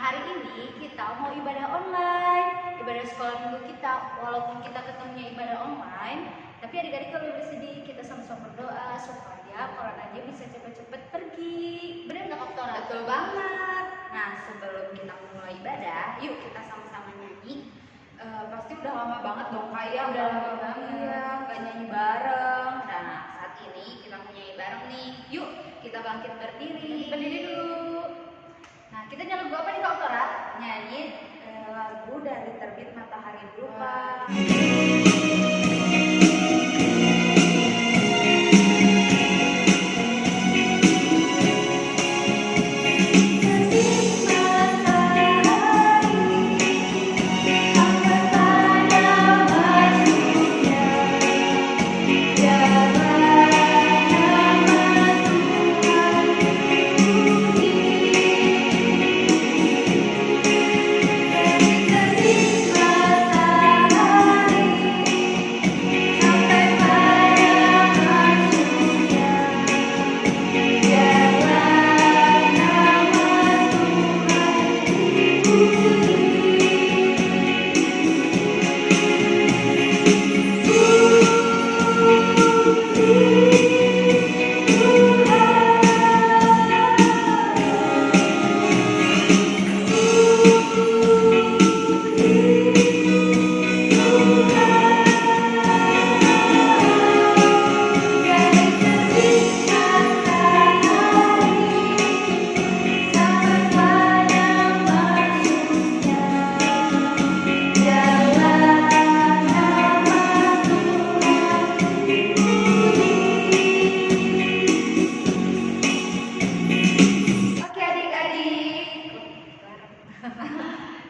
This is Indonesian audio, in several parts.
hari ini kita mau ibadah online, ibadah sekolah minggu kita. Walaupun kita ketemunya ibadah online, tapi adik-adik kalau bersedih, kita sama-sama berdoa supaya coronanya bisa cepet-cepet pergi. Bener nggak Oktora? Betul banget. Nah, sebelum kita mulai ibadah, yuk kita sama-sama nyanyi. Pasti udah lama banget dong Kak ya. Udah lama banget. Iya, nggak nyanyi bareng. Nah, saat ini kita mau nyanyi bareng nih. Yuk, kita bangkit berdiri. Berdiri dulu. Nah, kita nyanyi lagu apa nih Kak Oktora? Nyanyi lagu dari Terbit Matahari Berupa.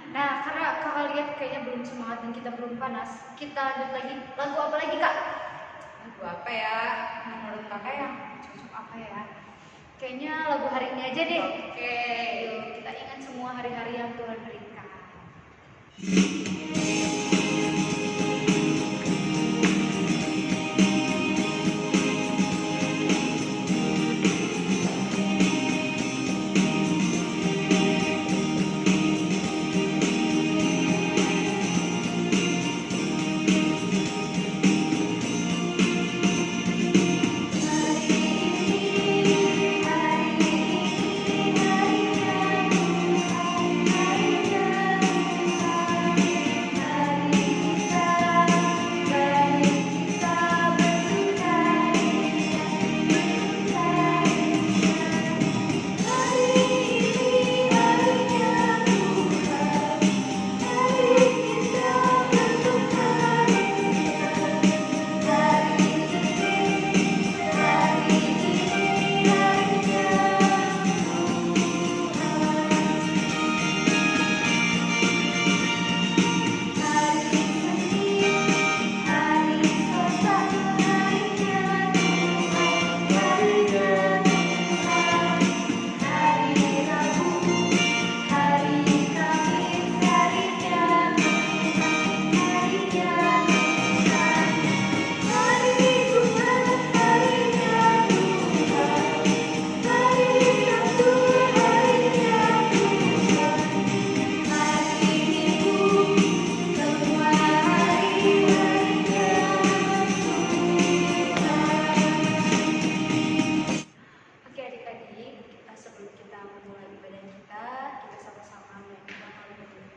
Nah, karena kakak lihat kayaknya belum semangat dan kita belum panas, kita lanjut lagi. Lagu apa lagi Kak? Lagu apa ya? Menurut Kakak yang cocok apa ya? Kayaknya lagu hari ini aja deh. Oke. Yuk, kita ingat semua hari-hari yang Tuhan berikan. Oke adik-adik, sebelum kita memulai ibadah kita sama-sama menyanyikan lagu ini.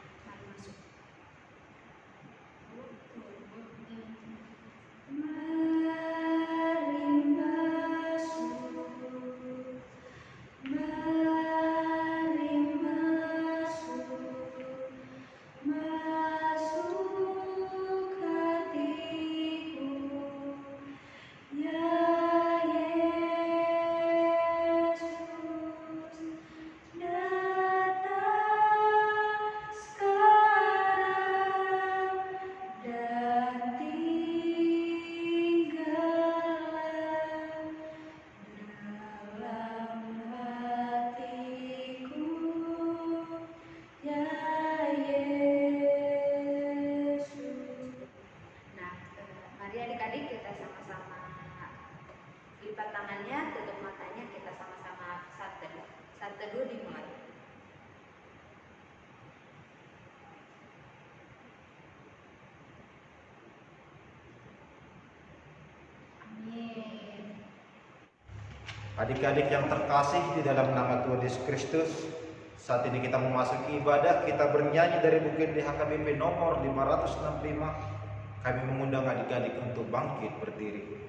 Mari masuk. Mari masuk, mari masuk, masuk hatiku, ya Yesus, datang sekarang dan tinggallah dalam hatiku, ya Yesus. Nah, mari adik-adik kita sama-sama lipat tangannya, tutup matanya, kita sama-sama saat teduh. Saat teduh dimulai. Adik-adik yang terkasih di dalam nama Tuhan Yesus Kristus, saat ini kita memasuki ibadah, kita bernyanyi dari buku DHKBP nomor 565. Kami mengundang adik-adik untuk bangkit berdiri.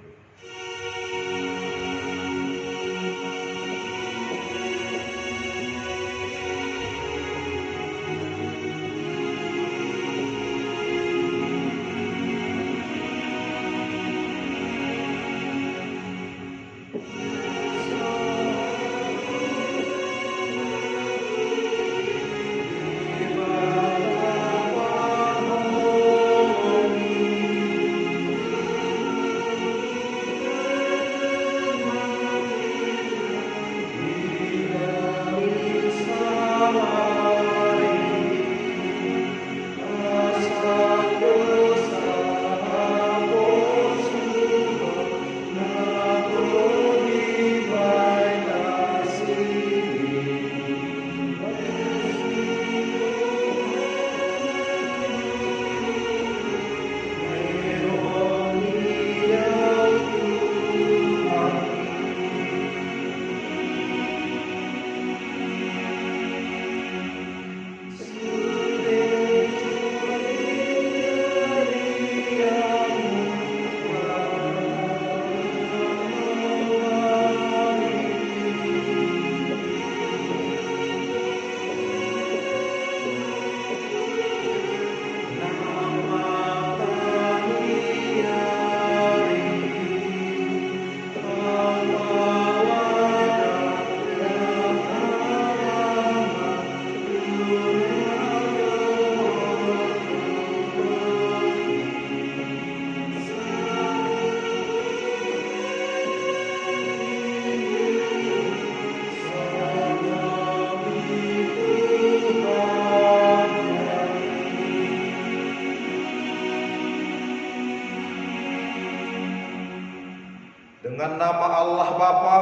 Dengan nama Allah Bapa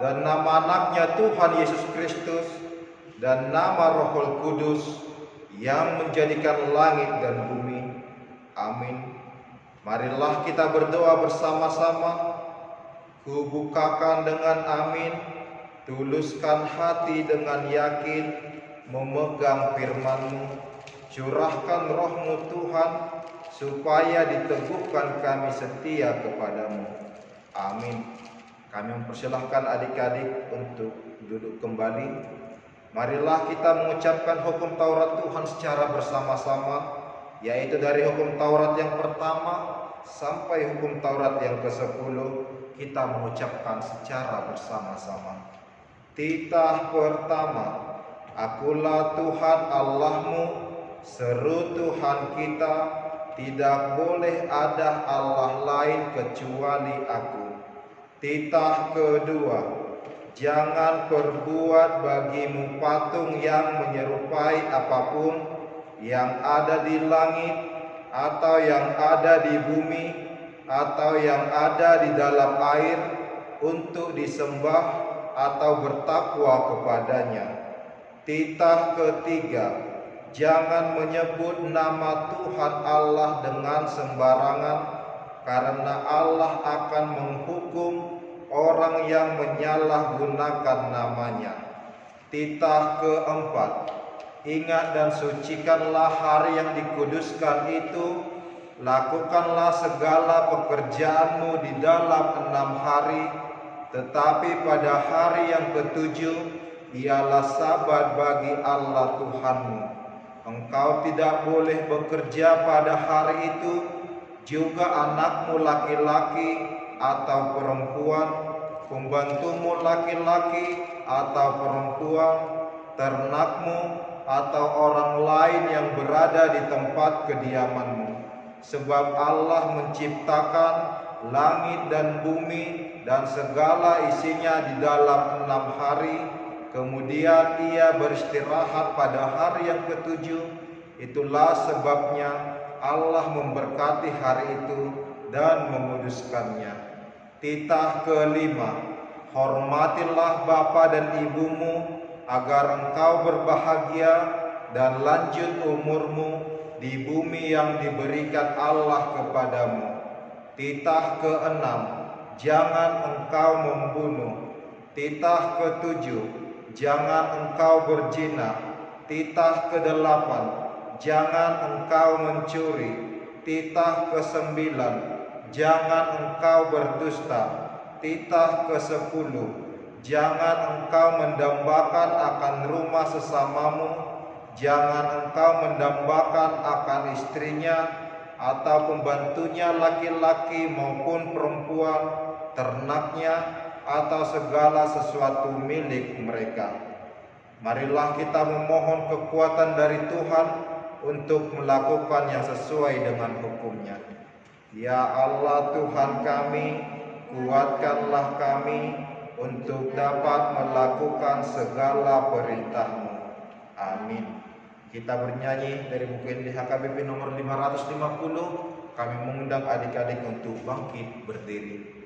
dan nama anaknya Tuhan Yesus Kristus dan nama Roh Kudus yang menjadikan langit dan bumi. Amin. Marilah kita berdoa bersama-sama. Kubukakan dengan amin, tuluskan hati dengan yakin, memegang firman-Mu. Curahkan Roh-Mu Tuhan, supaya diteguhkan kami setia kepadamu. Amin. Kami mempersilahkan adik-adik untuk duduk kembali. Marilah kita mengucapkan hukum Taurat Tuhan secara bersama-sama, yaitu dari hukum Taurat yang pertama sampai hukum Taurat yang ke-10. Kita mengucapkan secara bersama-sama. Titah pertama, Akulah Tuhan Allahmu, seru Tuhan kita, tidak boleh ada Allah lain kecuali Aku. Titah kedua, jangan perbuat bagimu patung yang menyerupai apapun yang ada di langit, atau yang ada di bumi, atau yang ada di dalam air, untuk disembah atau bertakwa kepadanya. Titah ketiga, jangan menyebut nama Tuhan Allah dengan sembarangan, karena Allah akan menghukum orang yang menyalahgunakan namanya. Titah keempat, ingat dan sucikanlah hari yang dikuduskan itu. Lakukanlah segala pekerjaanmu di dalam 6 hari, tetapi pada hari yang ke-7 ialah Sabat bagi Allah Tuhanmu. Engkau tidak boleh bekerja pada hari itu, juga anakmu laki-laki atau perempuan, pembantumu laki-laki atau perempuan, ternakmu atau orang lain yang berada di tempat kediamanmu. Sebab Allah menciptakan langit dan bumi dan segala isinya di dalam 6 hari, kemudian Ia beristirahat pada hari yang ke-7. Itulah sebabnya Allah memberkati hari itu dan menguduskannya. Titah kelima, hormatilah bapa dan ibumu, agar engkau berbahagia dan lanjut umurmu di bumi yang diberikan Allah kepadamu. Titah keenam, jangan engkau membunuh. Titah ke-7, jangan engkau berzina. Titah ke-8, jangan engkau mencuri. Titah ke-9, jangan engkau berdusta. Titah ke-10, jangan engkau mendambakan akan rumah sesamamu. Jangan engkau mendambakan akan istrinya atau pembantunya laki-laki maupun perempuan, ternaknya, atau segala sesuatu milik mereka. Marilah kita memohon kekuatan dari Tuhan untuk melakukan yang sesuai dengan hukum-Nya. Ya Allah Tuhan kami, kuatkanlah kami untuk dapat melakukan segala perintah-Mu. Amin. Kita bernyanyi dari buku NDH KBP nomor 550. Kami mengundang adik-adik untuk bangkit berdiri.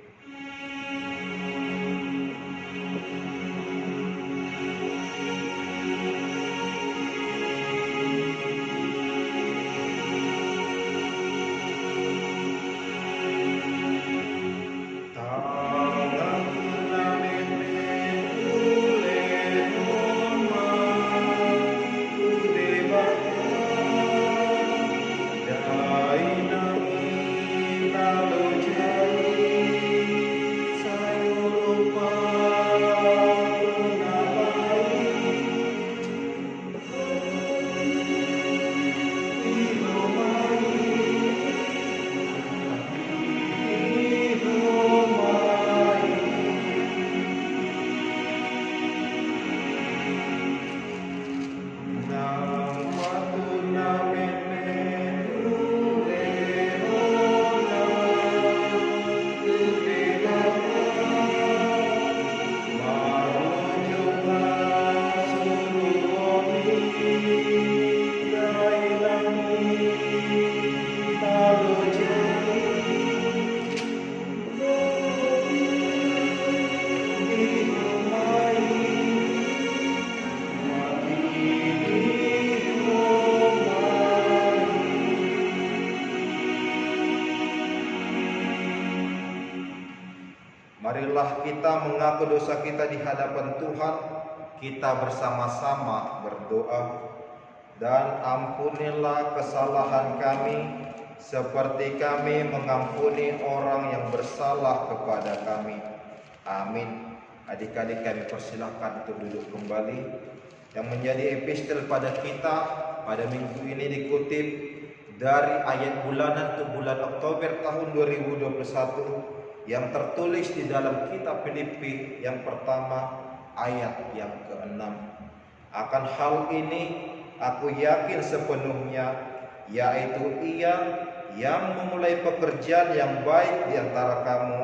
Marilah kita mengaku dosa kita di hadapan Tuhan. Kita bersama-sama berdoa. Dan ampunilah kesalahan kami, seperti kami mengampuni orang yang bersalah kepada kami. Amin. Adik-adik kami persilahkan untuk duduk kembali. Yang menjadi epistel pada kita pada minggu ini dikutip dari ayat bulanan untuk bulan Oktober tahun 2021 yang tertulis di dalam kitab Filipi yang pertama ayat yang ke-6. Akan hal ini aku yakin sepenuhnya, yaitu Ia yang memulai pekerjaan yang baik di antara kamu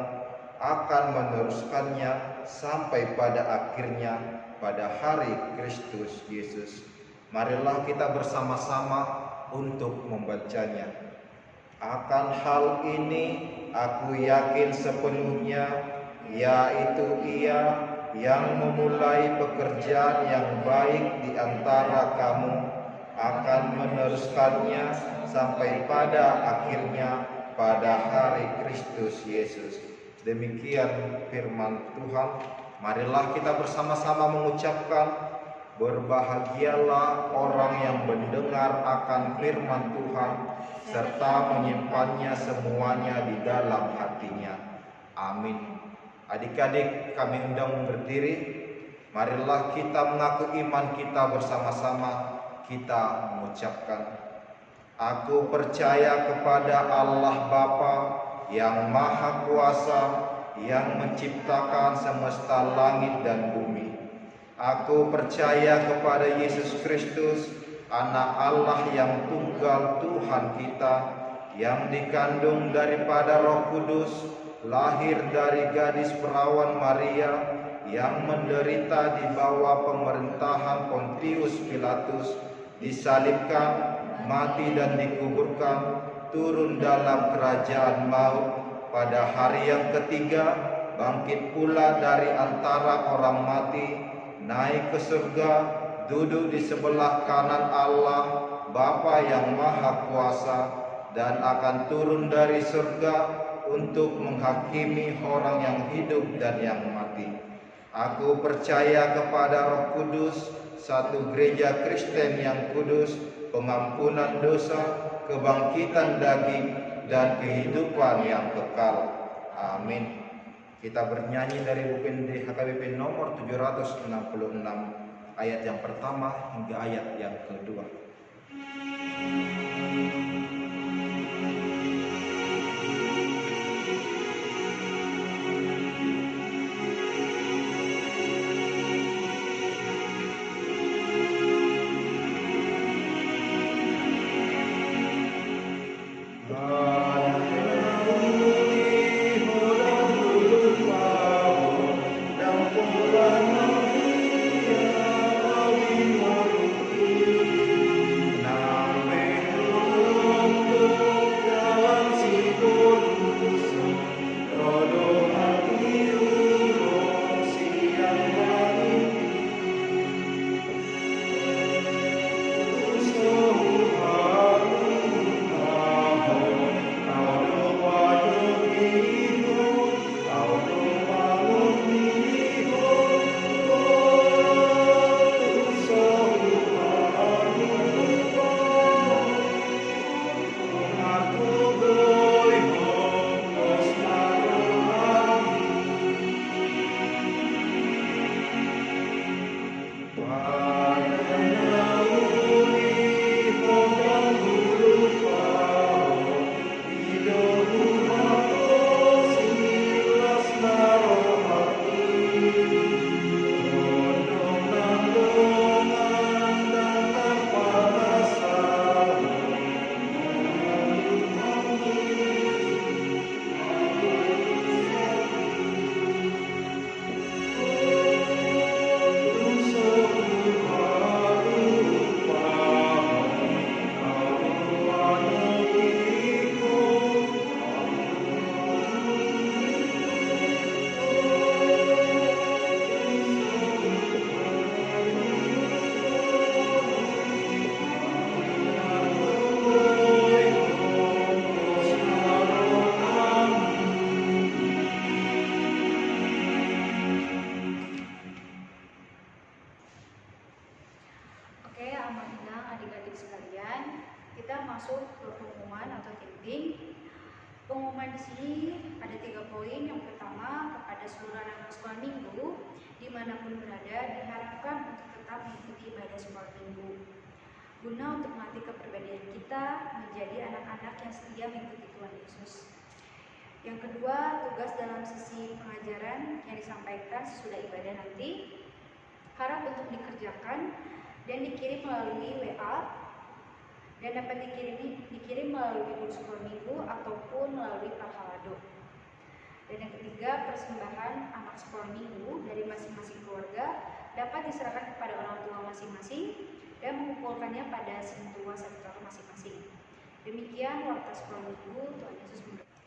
akan meneruskannya sampai pada akhirnya pada hari Kristus Yesus. Marilah kita bersama-sama untuk membacanya. Akan hal ini aku yakin sepenuhnya, yaitu Ia yang memulai pekerjaan yang baik di antara kamu akan meneruskannya sampai pada akhirnya pada hari Kristus Yesus. Demikian firman Tuhan. Marilah kita bersama-sama mengucapkan, berbahagialah orang yang mendengar akan firman Tuhan serta menyimpannya semuanya di dalam hatinya. Amin. Adik-adik kami undang berdiri. Marilah kita mengaku iman kita bersama-sama. Kita mengucapkan, aku percaya kepada Allah Bapa yang Maha Kuasa, yang menciptakan semesta langit dan bumi. Aku percaya kepada Yesus Kristus, Anak Allah yang tunggal Tuhan kita, yang dikandung daripada Roh Kudus, lahir dari gadis perawan Maria, yang menderita di bawah pemerintahan Pontius Pilatus, disalibkan, mati dan dikuburkan, turun dalam kerajaan maut, pada hari yang ketiga bangkit pula dari antara orang mati, naik ke surga, duduk di sebelah kanan Allah Bapa yang Maha Kuasa, dan akan turun dari surga untuk menghakimi orang yang hidup dan yang mati. Aku percaya kepada Roh Kudus, satu gereja Kristen yang kudus, pengampunan dosa, kebangkitan daging, dan kehidupan yang kekal. Amin. Kita bernyanyi dari buku HKBP nomor 766, ayat yang pertama hingga ayat yang kedua. Oke, amanah adik-adik sekalian, kita masuk ke pengumuman atau camping. Pengumuman di sini ada 3 poin. Yang pertama, kepada seluruh anak sekolah minggu dimanapun berada diharapkan untuk tetap mengikuti ibadah sekolah minggu, guna untuk melatih kepribadian kita menjadi anak-anak yang setia mengikuti Tuhan Yesus. Yang kedua, tugas dalam sesi pengajaran yang disampaikan sesudah ibadah nanti harap untuk dikerjakan dan dikirim melalui WA dan dapat dikirim melalui buku sekolah minggu ataupun melalui Pahalado. Dan yang ketiga, persembahan anak sekolah minggu dari masing-masing keluarga dapat diserahkan kepada orang tua masing-masing dan mengumpulkannya pada sentuhan sektor masing-masing. Demikian warta sekolah minggu. Tuhan Yesus memberkati.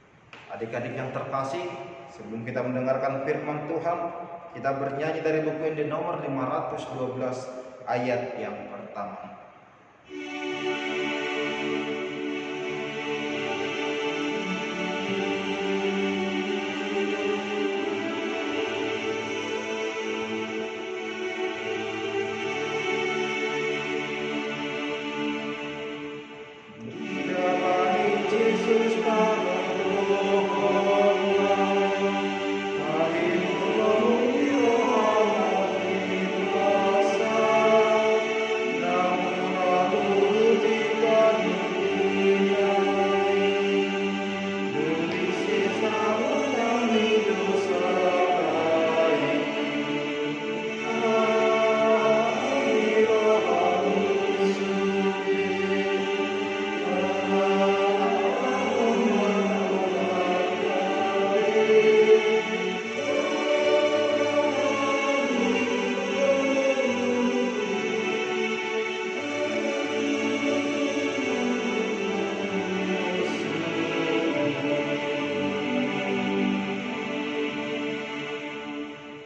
Adik-adik yang terkasih, sebelum kita mendengarkan firman Tuhan, kita bernyanyi dari buku Inde nomor 512 ayat yang pertama.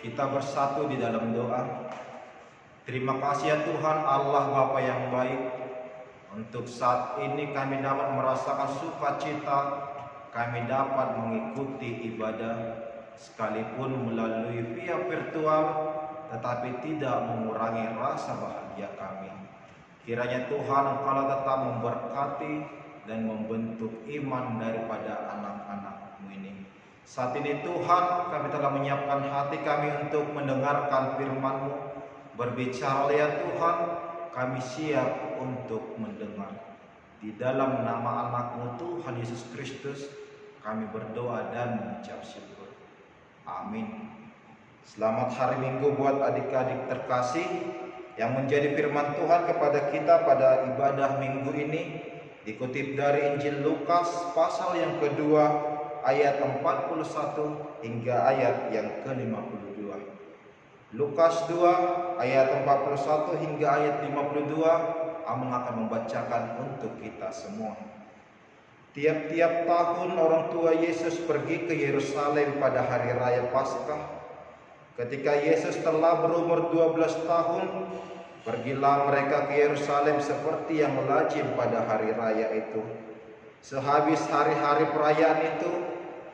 Kita bersatu di dalam doa. Terima kasih ya Tuhan Allah Bapa yang baik, untuk saat ini kami dapat merasakan sukacita, kami dapat mengikuti ibadah, sekalipun melalui via virtual, tetapi tidak mengurangi rasa bahagia kami. Kiranya Tuhan Engkau tetap memberkati dan membentuk iman daripada anak-anak-Mu ini. Saat ini Tuhan, kami telah menyiapkan hati kami untuk mendengarkan firman-Mu. Berbicara ya Tuhan, kami siap untuk mendengar. Di dalam nama anak-Mu Tuhan Yesus Kristus, kami berdoa dan mengucap syukur. Amin. Selamat hari Minggu buat adik-adik terkasih yang menjadi firman Tuhan kepada kita pada ibadah minggu ini. Dikutip dari Injil Lukas pasal yang kedua ayat 41 hingga ayat yang ke-52. Lukas 2 ayat 41 hingga ayat 52, Amang akan membacakan untuk kita semua. Tiap-tiap tahun orang tua Yesus pergi ke Yerusalem pada hari raya Paskah. Ketika Yesus telah berumur 12 tahun, pergilah mereka ke Yerusalem seperti yang lazim pada hari raya itu. Sehabis hari-hari perayaan itu,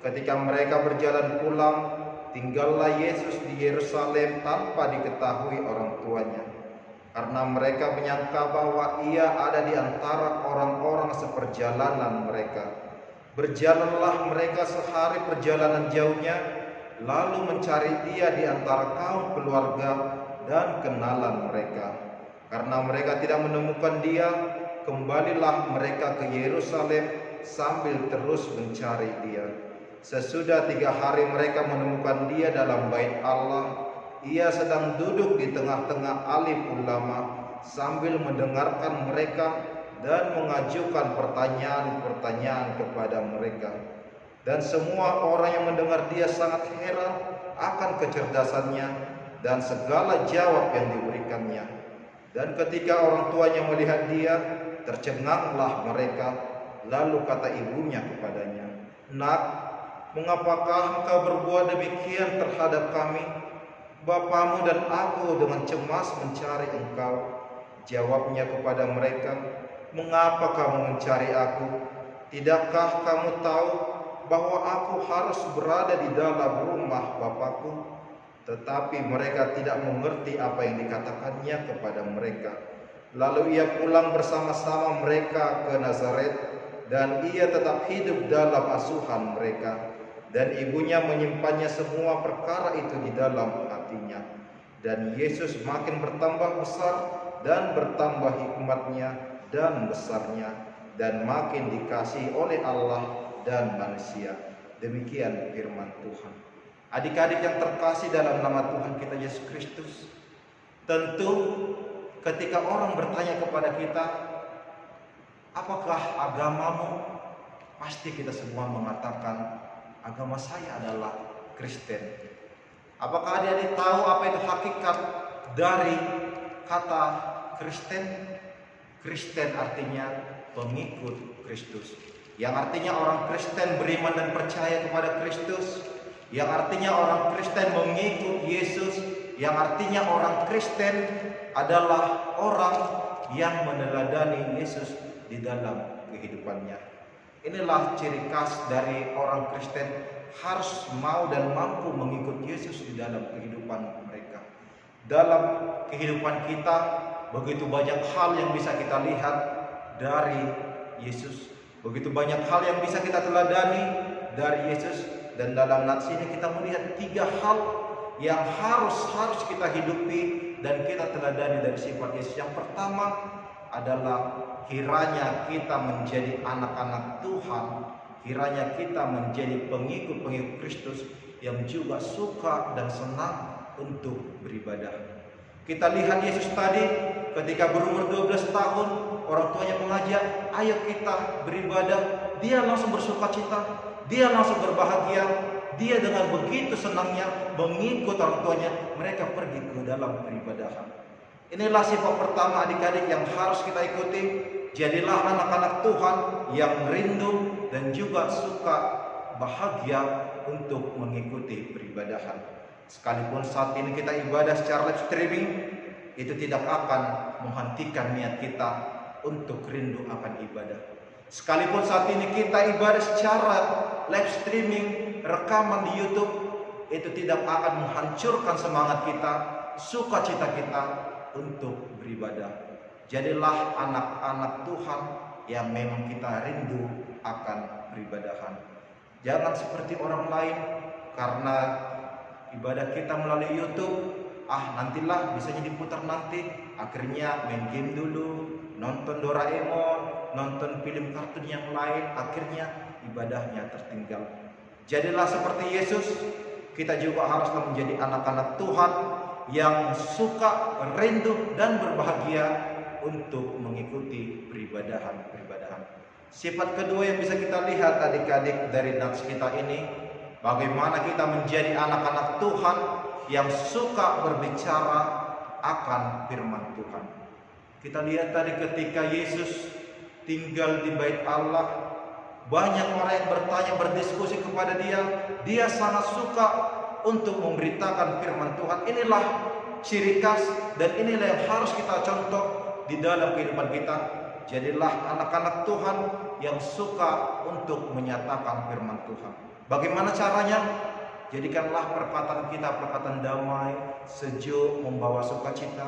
ketika mereka berjalan pulang, tinggallah Yesus di Yerusalem tanpa diketahui orang tuanya. Karena mereka menyangka bahwa ia ada di antara orang-orang seperjalanan mereka. Berjalanlah mereka sehari perjalanan jauhnya, lalu mencari dia di antara kaum keluarga dan kenalan mereka. Karena mereka tidak menemukan dia, kembalilah mereka ke Yerusalem sambil terus mencari dia. Sesudah 3 hari mereka menemukan dia dalam bait Allah. Ia sedang duduk di tengah-tengah alim ulama sambil mendengarkan mereka dan mengajukan pertanyaan-pertanyaan kepada mereka. Dan semua orang yang mendengar dia sangat heran akan kecerdasannya dan segala jawab yang diberikannya. Dan ketika orang tuanya melihat dia, tercenganglah mereka. Lalu kata ibunya kepadanya, "Nak, mengapakah engkau berbuat demikian terhadap kami? Bapamu dan aku dengan cemas mencari engkau." Jawabnya kepada mereka, "Mengapa kamu mencari aku? Tidakkah kamu tahu bahwa aku harus berada di dalam rumah Bapakku?" Tetapi mereka tidak mengerti apa yang dikatakannya kepada mereka. Lalu ia pulang bersama-sama mereka ke Nazaret, dan ia tetap hidup dalam asuhan mereka. Dan ibunya menyimpannya semua perkara itu di dalam hatinya. Dan Yesus makin bertambah besar dan bertambah hikmatnya dan besarnya, dan makin dikasihi oleh Allah dan manusia. Demikian firman Tuhan. Adik-adik yang terkasih dalam nama Tuhan kita Yesus Kristus, tentu ketika orang bertanya kepada kita, "Apakah agamamu?" Pasti kita semua mengatakan, "Agama saya adalah Kristen." Apakah adik-adik tahu apa itu hakikat dari kata Kristen? Kristen artinya pengikut Kristus. Yang artinya orang Kristen beriman dan percaya kepada Kristus. Yang artinya orang Kristen mengikut Yesus. Yang artinya orang Kristen adalah orang yang meneladani Yesus di dalam kehidupannya. Inilah ciri khas dari orang Kristen, harus mau dan mampu mengikut Yesus di dalam kehidupan mereka. Dalam kehidupan kita begitu banyak hal yang bisa kita lihat dari Yesus. Begitu banyak hal yang bisa kita teladani dari Yesus. Dan dalam nats ini kita melihat 3 hal yang harus kita hidupi dan kita teladani dari sifat Yesus. Yang pertama adalah kiranya kita menjadi anak-anak Tuhan, kiranya kita menjadi pengikut-pengikut Kristus yang juga suka dan senang untuk beribadah. Kita lihat Yesus tadi ketika berumur 12 tahun, orang tuanya mengajak, "Ayo kita beribadah." Dia langsung bersukacita, dia langsung berbahagia, dia dengan begitu senangnya mengikut orang tuanya, mereka pergi ke dalam peribadahan. Inilah sifat pertama adik-adik yang harus kita ikuti. Jadilah anak-anak Tuhan yang rindu dan juga suka bahagia untuk mengikuti peribadahan. Sekalipun saat ini kita ibadah secara live streaming, itu tidak akan menghentikan niat kita untuk rindu akan ibadah. Sekalipun saat ini kita ibadah secara live streaming, rekaman di YouTube, itu tidak akan menghancurkan semangat kita, sukacita kita untuk beribadah. Jadilah anak-anak Tuhan yang memang kita rindu akan beribadahan. Jangan seperti orang lain karena ibadah kita melalui YouTube, nantilah bisanya diputar nanti, akhirnya main game dulu, nonton Doraemon, nonton film kartun yang lain, akhirnya ibadahnya tertinggal. Jadilah seperti Yesus, kita juga haruslah menjadi anak-anak Tuhan yang suka, rindu, dan berbahagia untuk mengikuti peribadahan. Sifat kedua yang bisa kita lihat adik-adik dari nats kita ini, bagaimana kita menjadi anak-anak Tuhan yang suka berbicara akan firman Tuhan. Kita lihat tadi ketika Yesus tinggal di bait Allah, banyak orang yang bertanya, berdiskusi kepada dia. Dia sangat suka untuk memberitakan firman Tuhan. Inilah ciri khas dan inilah yang harus kita contoh di dalam kehidupan kita. Jadilah anak-anak Tuhan yang suka untuk menyatakan firman Tuhan. Bagaimana caranya? Jadikanlah perkataan kita perkataan damai, sejuk, membawa sukacita.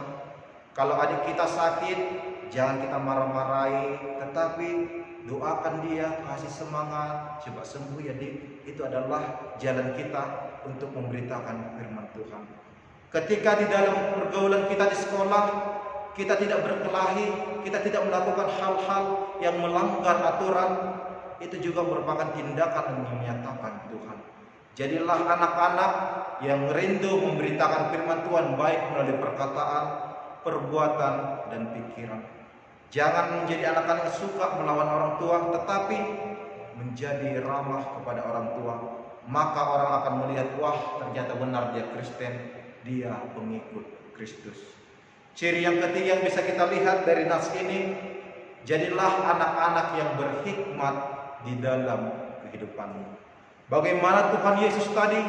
Kalau adik kita sakit, jangan kita marah-marahi, tetapi doakan dia, kasih semangat, coba sembuh ya dik. Itu adalah jalan kita untuk memberitakan firman Tuhan. Ketika di dalam pergaulan kita di sekolah, kita tidak berkelahi, kita tidak melakukan hal-hal yang melanggar aturan, itu juga merupakan tindakan yang menyatakan Tuhan. Jadilah anak-anak yang rindu memberitakan firman Tuhan, baik melalui perkataan, perbuatan, dan pikiran. Jangan menjadi anak-anak yang suka melawan orang tua, tetapi menjadi ramah kepada orang tua. Maka orang akan melihat, wah ternyata benar dia Kristen, dia pengikut Kristus. Ciri yang ketiga yang bisa kita lihat dari nas ini, jadilah anak-anak yang berhikmat di dalam kehidupanmu. Bagaimana Tuhan Yesus tadi,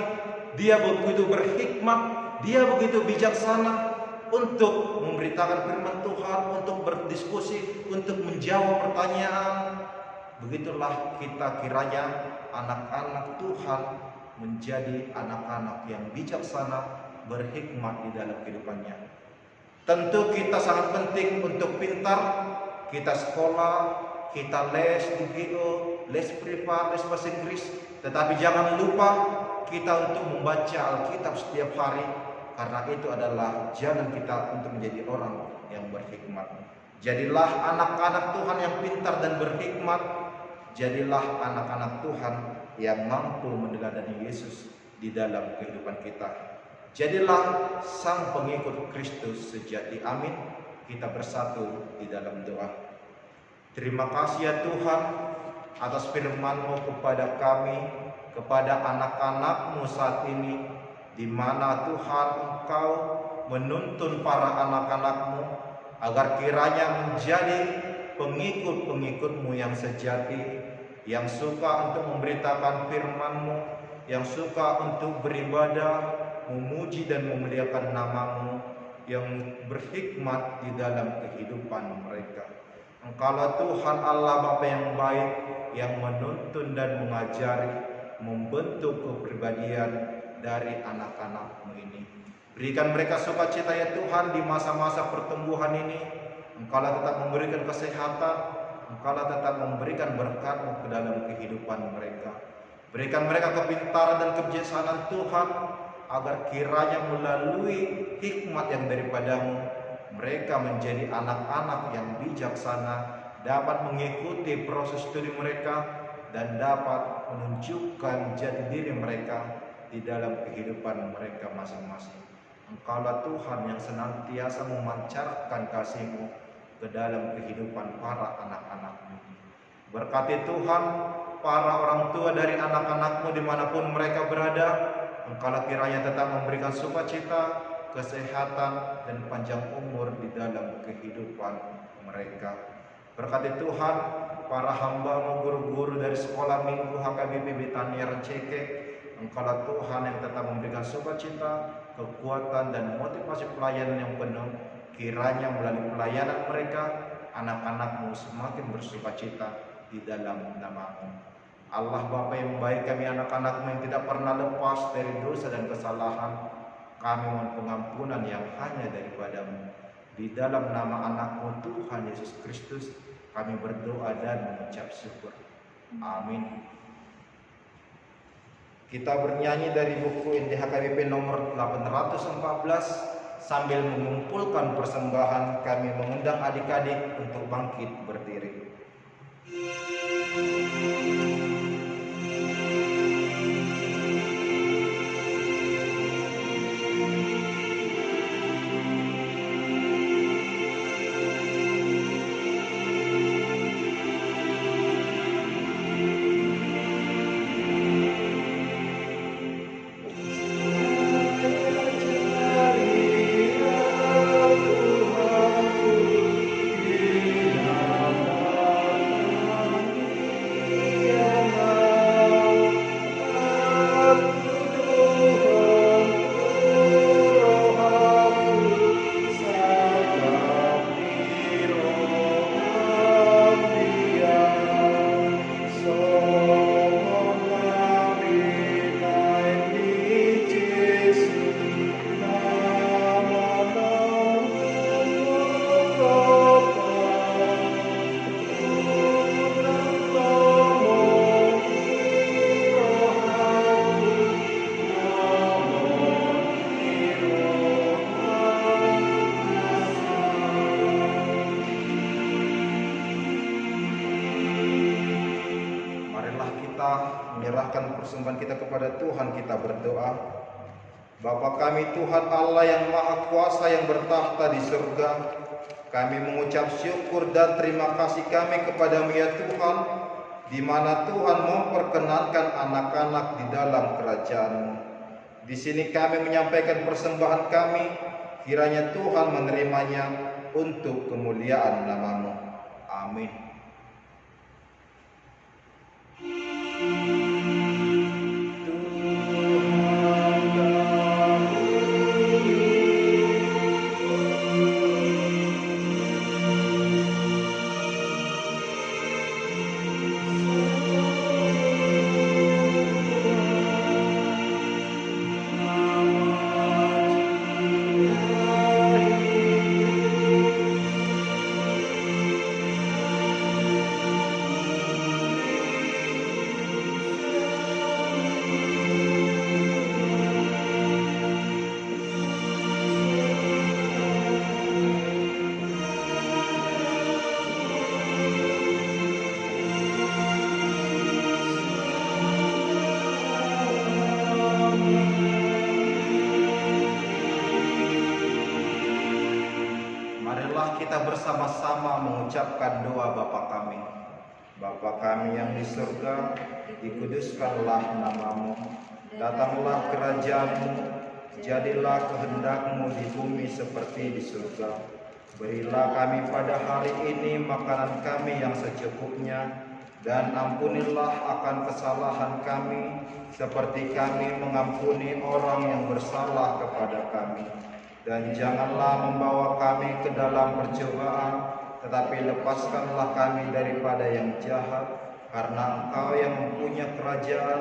dia begitu berhikmat, dia begitu bijaksana untuk memberitakan firman Tuhan, untuk berdiskusi, untuk menjawab pertanyaan. Begitulah kita kiranya anak-anak Tuhan menjadi anak-anak yang bijaksana, berhikmat di dalam kehidupannya. Tentu kita sangat penting untuk pintar, kita sekolah, kita les di GO, les privat, les bahasa Inggris, tetapi jangan lupa kita untuk membaca Alkitab setiap hari, karena itu adalah jalan kita untuk menjadi orang yang berhikmat. Jadilah anak-anak Tuhan yang pintar dan berhikmat, jadilah anak-anak Tuhan yang mampu meneladani Yesus di dalam kehidupan kita. Jadilah sang pengikut Kristus sejati. Amin. Kita bersatu di dalam doa. Terima kasih ya Tuhan atas firman-Mu kepada kami, kepada anak-anak-Mu saat ini, di mana Tuhan Engkau menuntun para anak-anak-Mu agar kiranya menjadi pengikut-pengikut-Mu yang sejati, yang suka untuk memberitakan firman-Mu, yang suka untuk beribadah, memuji dan memuliakan nama-Mu, yang berhikmat di dalam kehidupan mereka. Engkaulah Tuhan Allah Bapa yang baik, yang menuntun dan mengajari, membentuk kepribadian dari anak-anak-Mu ini. Berikan mereka sukacita ya Tuhan di masa-masa pertumbuhan ini. Engkaulah tetap memberikan kesehatan, Engkaulah tetap memberikan berkat-Mu ke dalam kehidupan mereka. Berikan mereka kepintaran dan kebijaksanaan Tuhan, agar kiranya melalui hikmat yang daripada-Mu, mereka menjadi anak-anak yang bijaksana, dapat mengikuti proses studi mereka, dan dapat menunjukkan jati diri mereka di dalam kehidupan mereka masing-masing. Engkaulah Tuhan yang senantiasa memancarkan kasih-Mu ke dalam kehidupan para anak-anak-Mu. Berkati Tuhan para orang tua dari anak-anak-Mu dimanapun mereka berada. Engkaulah kiranya tetap memberikan sukacita, kesehatan, dan panjang umur di dalam kehidupan mereka. Berkati Tuhan para hamba-Mu, guru-guru dari sekolah minggu HKBP Betania Ranceke. Engkaulah Tuhan yang tetap memberikan sukacita, kekuatan, dan motivasi pelayanan yang penuh. Kiranya melalui pelayanan mereka, anak-anak-Mu semakin bersukacita di dalam nama-Mu. Allah Bapa yang baik, kami anak-anak-Mu yang tidak pernah lepas dari dosa dan kesalahan. Kami mohon pengampunan yang hanya daripada-Mu. Di dalam nama anak-Mu Tuhan Yesus Kristus, kami berdoa dan mengucap syukur. Amin. Kita bernyanyi dari buku NDHKBP nomor 814. Sambil mengumpulkan persembahan, kami mengundang adik-adik untuk bangkit berdiri. Menyerahkan persembahan kita kepada Tuhan, kita berdoa. Bapa kami Tuhan Allah yang Maha Kuasa yang bertahta di surga, kami mengucap syukur dan terima kasih kami kepada-Mu ya Tuhan, di mana Tuhan memperkenankan anak-anak di dalam kerajaan-Mu. Di sini kami menyampaikan persembahan kami, kiranya Tuhan menerimanya untuk kemuliaan nama-Mu. Amin. Kita bersama-sama mengucapkan doa Bapa kami. Bapa kami yang di surga, dikuduskanlah nama-Mu, datanglah kerajaan-Mu, jadilah kehendak-Mu di bumi seperti di surga. Berilah kami pada hari ini makanan kami yang secukupnya, dan ampunilah akan kesalahan kami, seperti kami mengampuni orang yang bersalah kepada kami. Dan janganlah membawa kami ke dalam percobaan, tetapi lepaskanlah kami daripada yang jahat, karena Engkau yang mempunyai kerajaan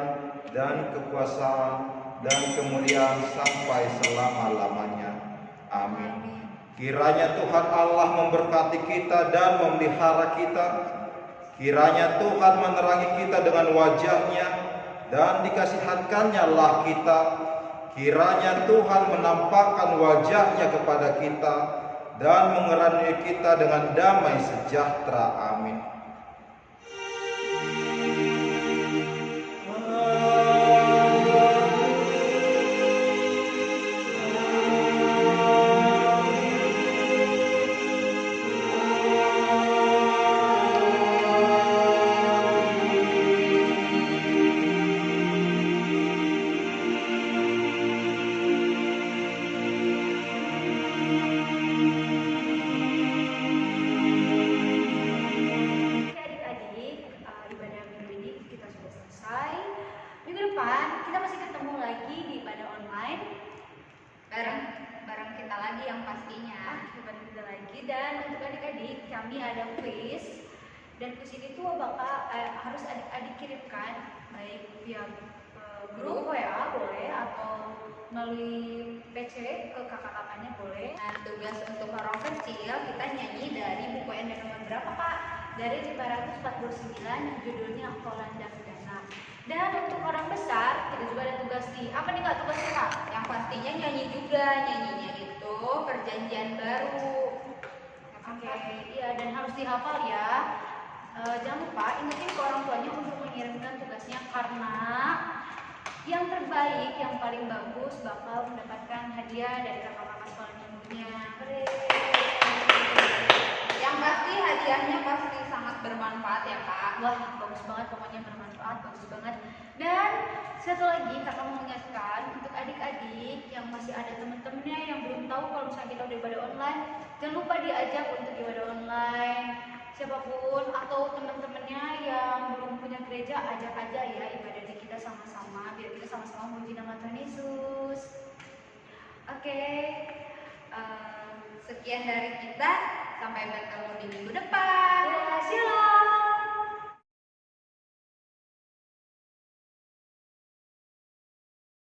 dan kekuasaan dan kemuliaan sampai selama-lamanya. Amin. Kiranya Tuhan Allah memberkati kita dan memelihara kita. Kiranya Tuhan menerangi kita dengan wajah-Nya dan dikasihankannya lah kita. Kiranya Tuhan menampakkan wajah-Nya kepada kita dan mengerani kita dengan damai sejahtera. Amin. Dan untuk adik-adik kami ada kuis Dan ke sini tuh harus adik-adik kirimkan baik via grup WA boleh atau melalui PC ke kakak-kakaknya boleh. Nah, tugas untuk orang kecil kita nyanyi dari buku yang nomor berapa, Kak? Dari 549 yang judulnya Holland dan Dana. Dan untuk orang besar kita juga ada tugas nih. Apa nih Kak tugasnya Kak? Yang pastinya nyanyi juga, nyanyinya itu Perjanjian Baru. Oke, iya dan harus dihafal ya. Jangan lupa ingetin ke orang tuanya untuk mengirimkan tugasnya karena yang terbaik, yang paling bagus bakal mendapatkan hadiah dari kakak-kakak sekolah minggunya. Yang pasti hadiahnya pasti sangat bermanfaat ya Kak. Wah, bagus banget, pokoknya bermanfaat, bagus banget. Dan satu lagi kakak mau mengingatkan untuk adik-adik yang masih ada teman-temannya yang belum tahu kalau misalnya kita udah ibadah online, jangan lupa diajak untuk ibadah online. Siapapun atau teman-temannya yang belum punya gereja, ajak aja ya ibadah di kita sama-sama biar kita sama-sama memuji nama Tuhan Yesus. Oke, sekian dari kita, sampai bertemu di minggu depan.